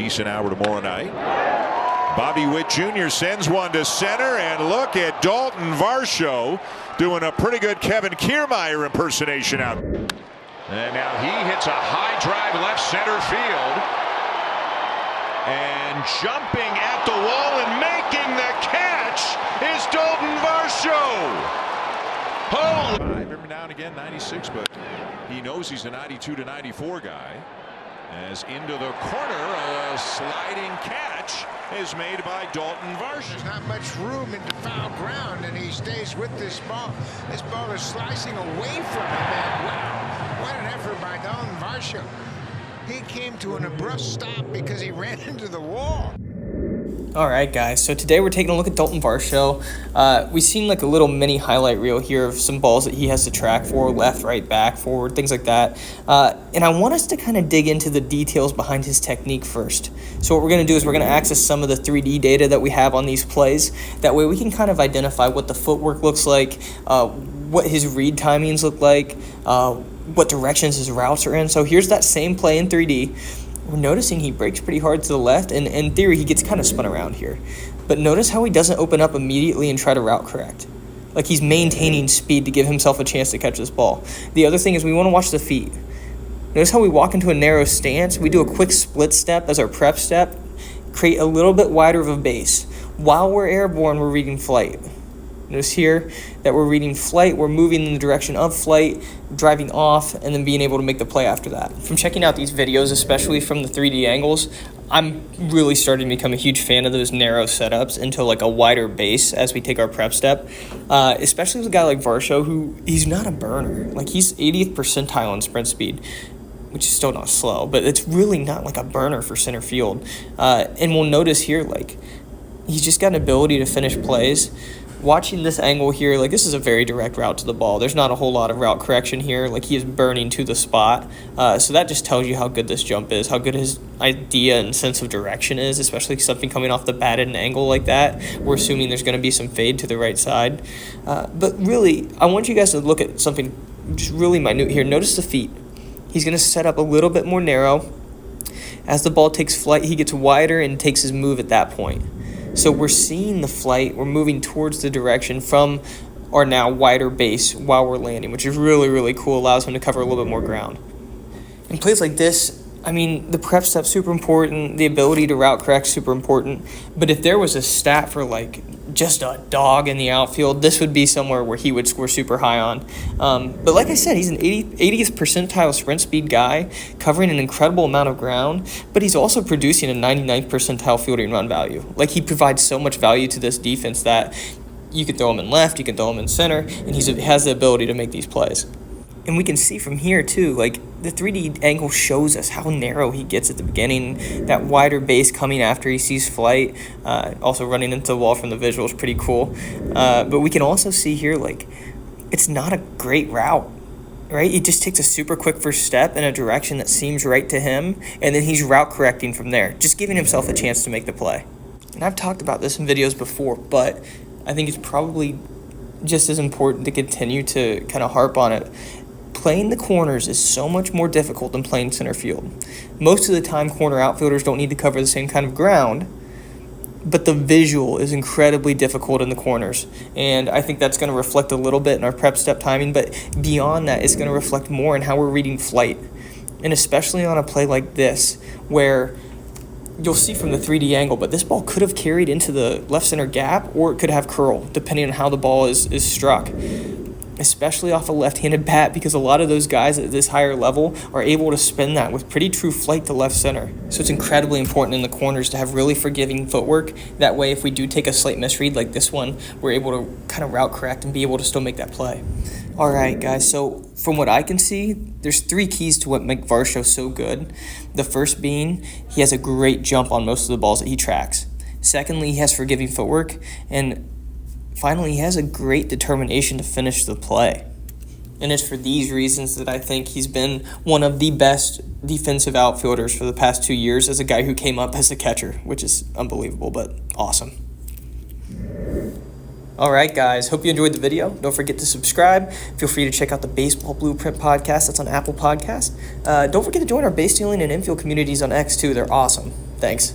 decent hour tomorrow night. Bobby Witt Jr. sends one to center, and look at Daulton Varsho doing a pretty good Kevin Kiermaier impersonation out. And now he hits a high drive left center field. And jumping at the wall and making the catch is Daulton Varsho. Holy! Every now and again, 96, but he knows he's a 92 to 94 guy. As into the corner, a sliding catch is made by Daulton Varsho. There's not much room into foul ground, and he stays with this ball. This ball is slicing away from him, and wow, what an effort by Daulton Varsho. He came to an abrupt stop because he ran into the wall. All right, guys, so today we're taking a look at Daulton Varsho. We've seen like a little mini highlight reel here of some balls that he has to track for, left, right, back, forward, things like that. And I want us to kind of dig into the details behind his technique first. So what we're going to do is we're going to access some of the 3D data that we have on these plays. That way we can kind of identify what the footwork looks like, what his read timings look like, what directions his routes are in. So here's that same play in 3D. We're noticing he breaks pretty hard to the left, and in theory, he gets kind of spun around here. But notice how he doesn't open up immediately and try to route correct. Like he's maintaining speed to give himself a chance to catch this ball. The other thing is we want to watch the feet. Notice how we walk into a narrow stance. We do a quick split step as our prep step, create a little bit wider of a base. While we're airborne, we're reading flight. Notice here that we're reading flight, we're moving in the direction of flight, driving off, and then being able to make the play after that. From checking out these videos, especially from the 3D angles, I'm really starting to become a huge fan of those narrow setups into like a wider base as we take our prep step. Especially with a guy like Varsho, who he's not a burner. Like he's 80th percentile in sprint speed, which is still not slow, but it's really not like a burner for center field. And we'll notice here, like, he's just got an ability to finish plays. Watching this angle here, like this is a very direct route to the ball. There's not a whole lot of route correction here. Like he is burning to the spot. So that just tells you how good this jump is, how good his idea and sense of direction is, especially something coming off the bat at an angle like that. We're assuming there's going to be some fade to the right side. But really, I want you guys to look at something just really minute here. Notice the feet. He's going to set up a little bit more narrow. As the ball takes flight, he gets wider and takes his move at that point. So we're seeing the flight, we're moving towards the direction from our now wider base while we're landing, which is really, really cool, allows him to cover a little bit more ground. In plays like this, I mean, the prep step's super important, the ability to route correct super important, but if there was a stat for like just a dog in the outfield, this would be somewhere where he would score super high on. But like I said, he's an 80th percentile sprint speed guy, covering an incredible amount of ground, but he's also producing a 99th percentile fielding run value. Like he provides so much value to this defense that you can throw him in left, you can throw him in center, and he has the ability to make these plays. And we can see from here too, like the 3D angle shows us how narrow he gets at the beginning, that wider base coming after he sees flight, also running into the wall from the visual is pretty cool. But we can also see here, like, it's not a great route, right? He just takes a super quick first step in a direction that seems right to him, and then he's route correcting from there, just giving himself a chance to make the play. And I've talked about this in videos before, but I think it's probably just as important to continue to kind of harp on it. Playing the corners is so much more difficult than playing center field. Most of the time, corner outfielders don't need to cover the same kind of ground, but the visual is incredibly difficult in the corners. And I think that's going to reflect a little bit in our prep step timing, but beyond that, it's going to reflect more in how we're reading flight. And especially on a play like this, where you'll see from the 3D angle, but this ball could have carried into the left center gap, or it could have curl, depending on how the ball is struck. Especially off a left-handed bat, because a lot of those guys at this higher level are able to spin that with pretty true flight to left center. So it's incredibly important in the corners to have really forgiving footwork. That way, if we do take a slight misread like this one, we're able to kind of route correct and be able to still make that play. All right, guys, so from what I can see, there's 3 keys to what make Varsho so good. The first being he has a great jump on most of the balls that he tracks. Secondly, he has forgiving footwork. And finally, he has a great determination to finish the play. And it's for these reasons that I think he's been one of the best defensive outfielders for the past 2 years as a guy who came up as a catcher, which is unbelievable, but awesome. All right, guys, hope you enjoyed the video. Don't forget to subscribe. Feel free to check out the Baseball Blueprint podcast. That's on Apple Podcasts. Don't forget to join our base stealing and infield communities on X, too. They're awesome. Thanks.